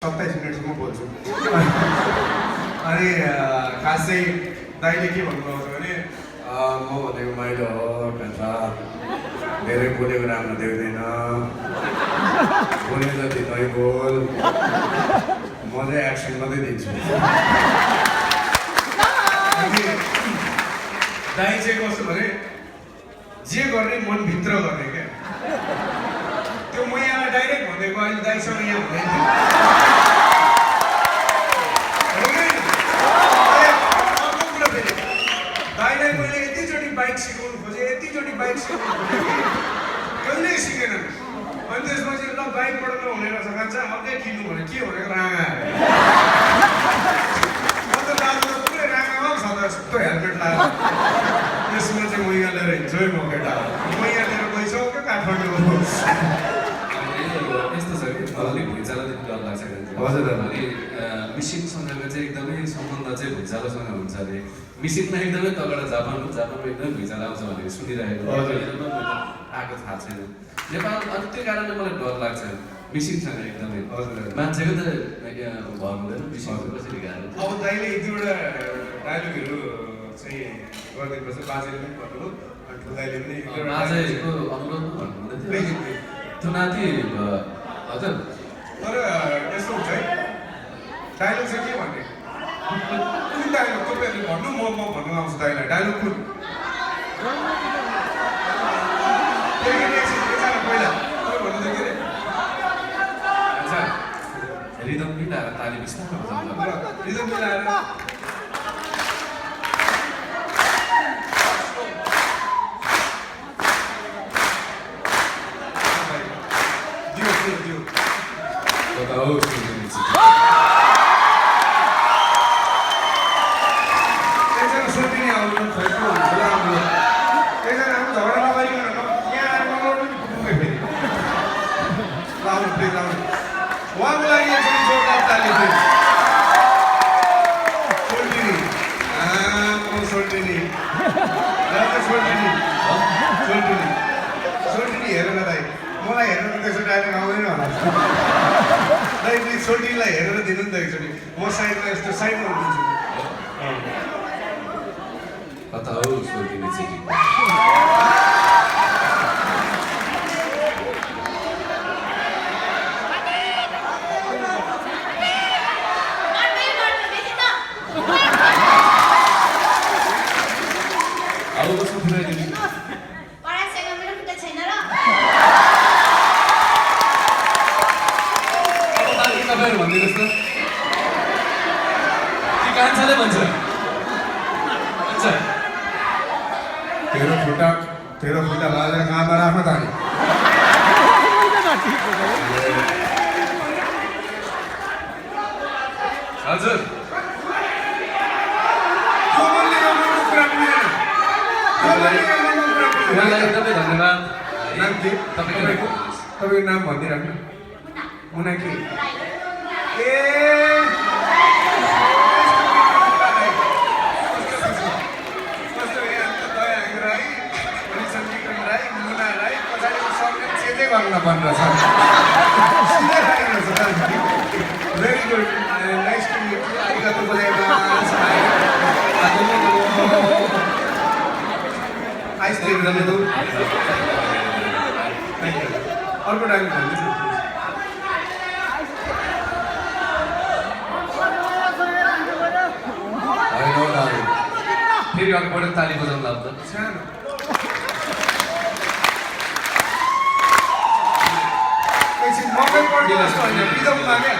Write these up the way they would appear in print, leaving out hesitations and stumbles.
27 मिनटसम्म बोल्छु अनि खास चाहिँ दाइले के भन्नुभएको छ भने म भनेको माइलो हो कान्छा धेरै बोलेको राम्रो देख्दैन बोले जति तै बोल म चाहिँ एक्सन मात्रै दिन्छु दाइ चाहिँ कस्तो भने जे गर्ने मनभित्र गर्ने क्या त्यो म यहाँलाई डाइरेक्ट भनेको अहिले दाइसँग यहाँ भन्दैन दाइलाई मैले यतिचोटि बाइक सिकाउनु खोजेँ यतिचोटि बाइक सिकाउनु खोजेँ कि कहिल्यै सिकेनन् अनि त्यसपछि ल बाइकबाट नहुने रहेछ कान्छ अर्कै किन्नु भने के भनेको राँगा अन्त दाजु त पुरै राँगामा छ त यस्तो हेलमेट लगाएर त्यसमा चाहिँ म यहाँ लिएर हिँड्छु है म केटा म यहाँ लिएर गइसक्यो काठमाडौँ यस्तो छ कि अलिक भुइँचालोदेखि डर लाग्छ हजुर अनि मिसिनसँगको चाहिँ एकदमै सम्बन्ध चाहिँ भुइँचालोसँग हुन्छ अरे मिसिनमा एकदमै तगडा जापानमा एकदमै भुइँचालो आउँछ भनेर सुनिरहेको आएको थाहा छैन नेपाल अनि त्यो कारणले मलाई डर लाग्छ मिसिनसँग एकदमै मान्छेको त घर हुँदैन मिसिनको कसरी गाह्रो अब दाइले एक दुईवटा डायलगहरू चाहिँ गरिदिनुपर्छ बाजेले पनि भन्नुभयो अनि ठुलाइले पनि बाजेको अनुरोध भन्नुहुँदै थियो त्यो नाति हजुर तर यस्तो हुन्छ है डायलग चाहिँ के भन्ने कुन डायलग तपाईँहरूले भन्नु म भन्नु आउँछु दाइलाई डायलग कुन पहिला भन्नु त के अरे अच्छा रिदम मिलाएर ताली बिस्तारै रिदम मिलाएर मलाई हेरेर त्यसो डाइरेक्ट आउँदैन होला सोल्टीलाई हेरेर दिनु नि त एकचोटि म साइडमा यस्तो साइडमा दिन्छु कता हो सोल्टिने चिठी अब कसको पुऱ्याइदिनु भनिदिनुहोस् त कि कान्छाले भन्छ तेरो खुट्टा बाजेर काँमा राख्न त हजुर उहाँलाई एकदमै धन्यवाद नाम के तपाईँको नाम भनिदिइराख्नु मुना के Very good. Nice to meet you. Arigatou gozaimasu. Ice cream done do. Thank you. अर्को डायलग भन्दिनु फेरि अर्कोबाट ताली बजाउनु लाग्छ सानो एकछिन मकै पढ्दिनु जस्तो होइन रिदममा क्या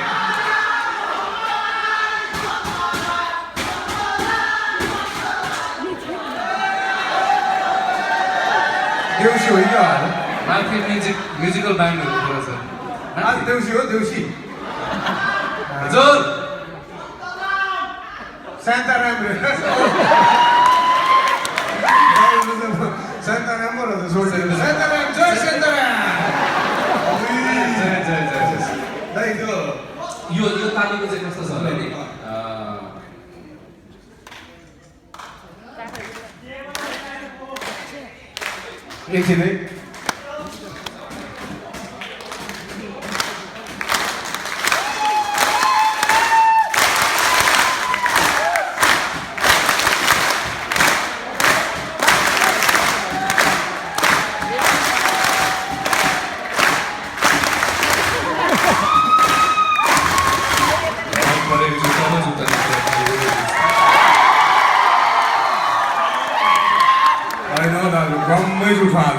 देउसी होइन माथि म्युजिकल ब्यान्डहरू कुरा छ आज देउसी हो देउसी हजुर शान्ताराम शान्ताराम बोल सोच्दैन शान्ताराम जय शान्ताराम दाइ यो तालीको चाहिँ कस्तो छ होला नि एकछिन है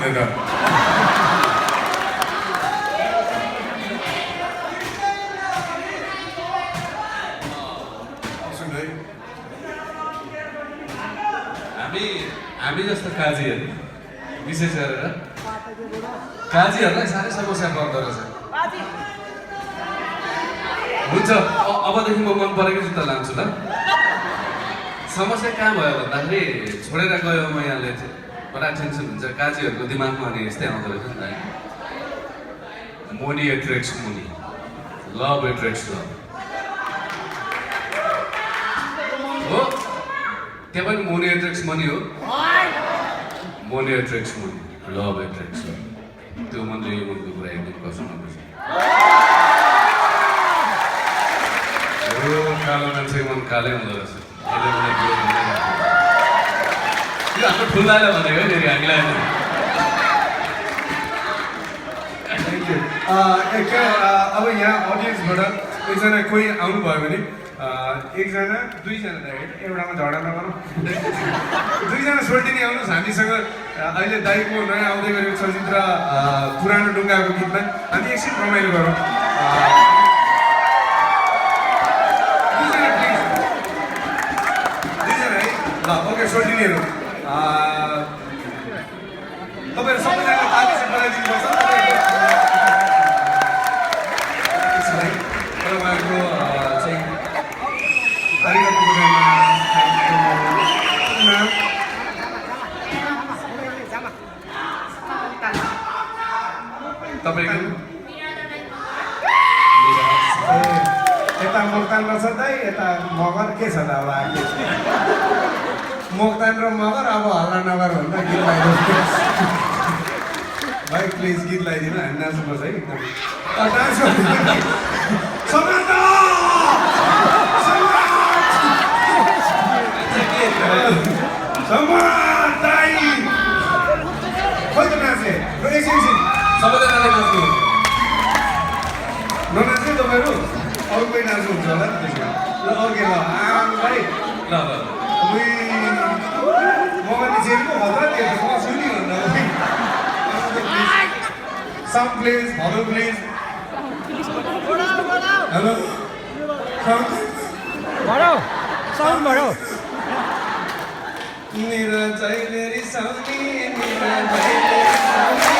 भन्दै त हामी जस्तो काजीहरू विशेष गरेर काजीहरूलाई साह्रै समस्या पर्दो रहेछ हुन्छ अबदेखि म मन परेको जुत्ता लान्छु ल समस्या कहाँ भयो भन्दाखेरि छोडेर गयो म यहाँले बडा टेन्सन हुन्छ काजीहरूको दिमागमा अनि यस्तै आउँदो रहेछ नि त money attracts money love attracts love हो त्यो पनि मनी एट्र्याक्ट्स मनी हो money attracts money love attracts love त्यो मनले यो मनको कुरा एकदम कसो नपर्छ कालो मान्छेको मन कालै हुँदो रहेछ यो हाम्रो ठुल्दाले भनेको है फेरि हामीलाई अब यहाँ अडियन्सबाट एकजना कोही आउनुभयो भने एकजना दुईजना एउटामा झगडा नगरौँ दुईजना सोल्टिनी आउनुहोस् हामीसँग अहिले दाइको नयाँ आउँदै गरेको चलचित्र पुरानो ढुङ्गाको गीतमा हामी एकछिन रमाइलो गरौँ दुईजना प्लिज दुईजना है ल ओके सोल्टिनीहरू तपाईँहरू सबैजना ताली चाहिँ बनाइदिनुपर्छ उहाँको चाहिँ तपाईँको यता मोक्तान रहेछ दाइ यता मगर के छ त अब आगे मोक्तान र मगर अब हल्ला नगर भन्दा गीत लगाइदिनु भाइ प्लिज गीत लगाइदिनु हामी नाच्नुपर्छ है एकदम डान्स खोइ त नाचे एकछिन सबैजनाले नाच्नु ननाच्ने तपाईँहरू अरू कोही नाच्नुहुन्छ होला ल ओके ल भाइ ल ल मगनी चेनको होला नि बस्छु नि भन्दा sound please hello please hello sound बढाऊ मेरा चाहिए रिसाउने मेरा चाहिए रिसाउने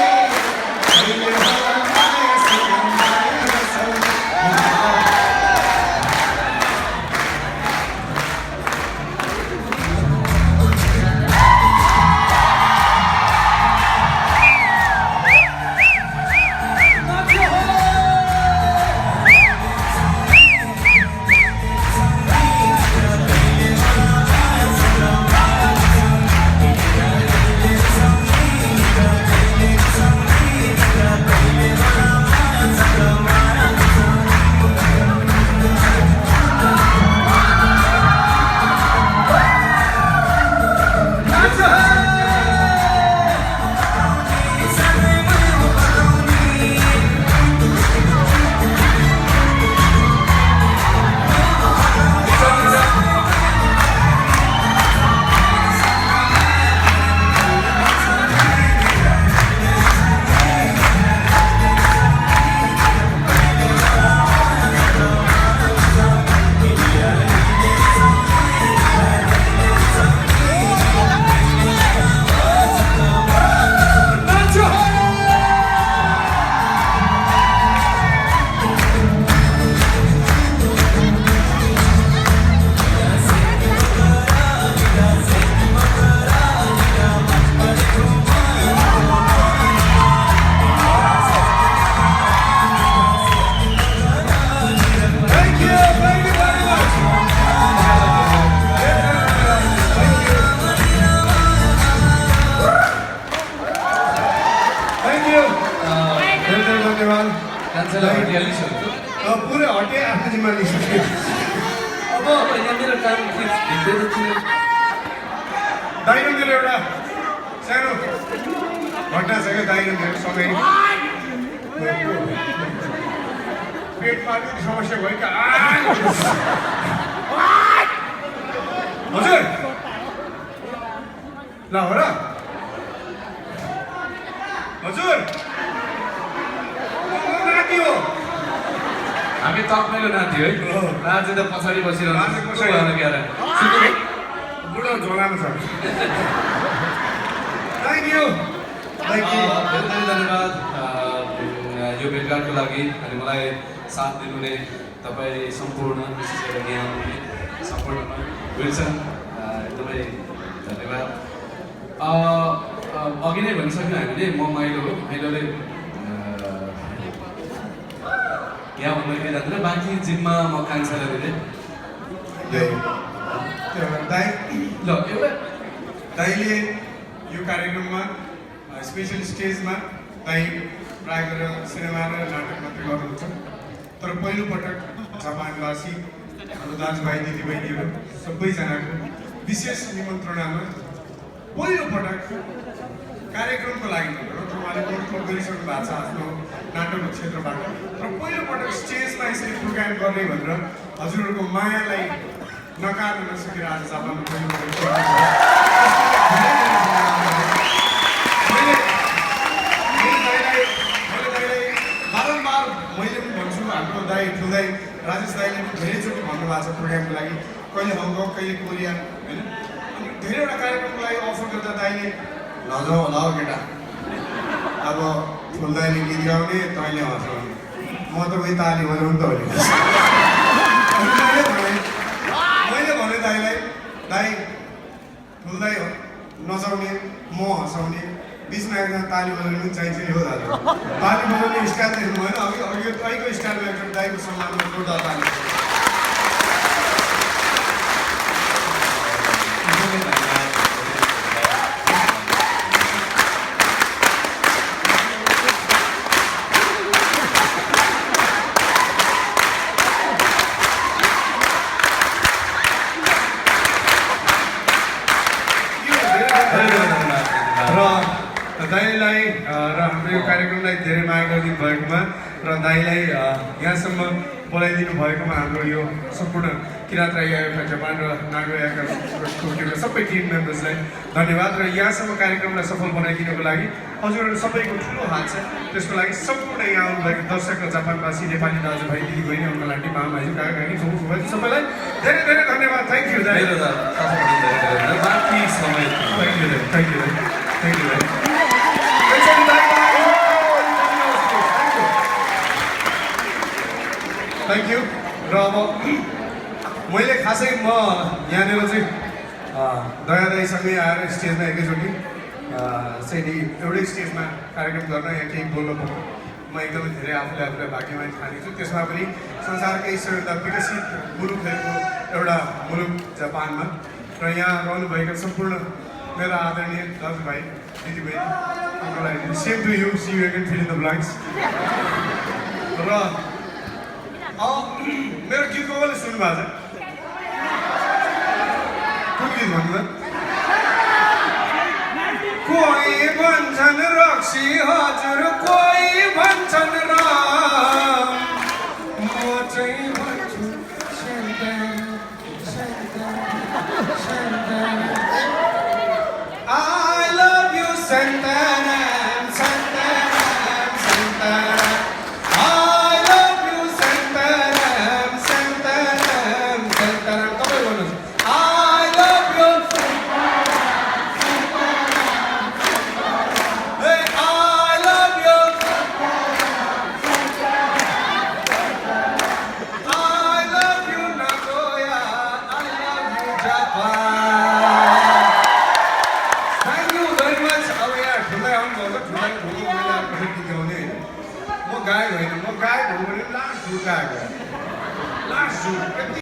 पुरै हटे आफ्नो जिम्मा लिइसक्यो अब यहाँ मेरो काम के थियो दाइनो मेरो एउटा सानो घटना छ क्या दाइनो मेरो सँगै पेटमा अलिकति समस्या भयो क्या हजुर ल हो र हजुर नाति हो हामी तक्मेको नाति है राजे त पछाडि बसिरहन्छ राजे पछाडि बुढो झोलामा छ थ्याङ्क यू धेरै धेरै धन्यवाद यो भेटघाटको लागि अनि मलाई साथ दिनुहुने तपाईँ सम्पूर्ण विशेष गरेर यहाँ आउनुहुने सम्पूर्णमा विल्सन एकदमै धन्यवाद अघि नै भनिसक्यौँ हामीले म माइलो हो माइलोले यहाँ भन्नु केही जान्दैन बाँकी जिम्मा म कान्छालाई दिँदै दाइ ल एउटा दाइले यो कार्यक्रममा स्पेसल स्टेजमा दाइ प्राय गरेर सिनेमा र नाटक मात्रै गर्नुहुन्छ तर पहिलोपटक जापानवासी हाम्रो दाजुभाइ दिदीबहिनीहरू सबैजनाको विशेष निमन्त्रणामा पहिलोपटक कार्यक्रमको लागि उहाँले नोटफोट गरिसक्नु भएको छ आफ्नो नाटकको क्षेत्रबाट र पहिलोपटक स्टेजमा यसरी प्रोग्राम गर्ने भनेर हजुरहरूको मायालाई नकार्न नसकेर आज जापानमा बारम्बार मैले पनि भन्छु हाम्रो दाइ ठुल्दाइ राजेश दाइले पनि धेरैचोटि भन्नुभएको छ प्रोग्रामको लागि कहिले हङकङ कहिले कोरिया होइन अनि धेरैवटा कार्यक्रमको लागि अफर गर्दा दाइले लजाऊ होला हो केटा अब ठुल्दाइले गीत गाउने तैँले हँसाउने म त उही ताली बजाउनु त मैले भने दाइलाई दाइ ठुल्दाइ नचाउने म हँसाउने बिचमा एकजना ताली बजाउने पनि चाहिन्छ हो दाजु ताली बजाउने स्टाइल देख्नु भएन अघि अघि तपाईँको स्टाइलमा एकदम दाइको सम्मानमा जोरदार ताली दाइलाई र हाम्रो यो कार्यक्रमलाई धेरै माया गरिदिनु भएकोमा र दाइलाई यहाँसम्म बोलाइदिनु भएकोमा हाम्रो यो सम्पूर्ण किरात राई आयोगका जापान र नागो आयोगका टोकियोका सबै टिम मेम्बर्सलाई धन्यवाद र यहाँसम्म कार्यक्रमलाई सफल बनाइदिनुको लागि हजुरहरू सबैको ठुलो हात छ त्यसको लागि सम्पूर्ण यहाँ आउनुभएको दर्शक र जापानवासी नेपाली दाजुभाइ दिदीबहिनी उनको लागि मामाहरू काकाकाकी सबैलाई धेरै धेरै धन्यवाद थ्याङ्क यू दाइ बाँकी समय थ्याङ्क यू थ्याङ्क यू र अब मैले खासै म यहाँनिर चाहिँ दया दाइसँगै आएर स्टेजमा एकैचोटि चाहिँ एउटै स्टेजमा कार्यक्रम गर्न या केही बोल्न पाउनु म एकदमै धेरै आफूलाई भाग्यमानी ठानेछु त्यसमा पनि संसारकै सबैभन्दा विकसित मुलुकहरूको एउटा मुलुक जापानमा र यहाँ रहनुभएका सम्पूर्ण मेरा आदरणीय दाजुभाइ दिदीबहिनी उनको लागि same to you see you again fill in the blanks र मेरो गीत कसले सुन्नु भएको छ कुन गीत भन्नु कोही भन्छन् रक्सी हजुर कोही भन्छन् राम म चाहिँ भन्छु I love you Santanam Santanam Santanam I love you Santanam Santanam Santanam तपाईँ भन्नुहोस् I love you Hey I love you I love you Nagoya I love you Japan म गायक होइन म गायक हो भने लास्ट झुट गाएको लास्ट झुट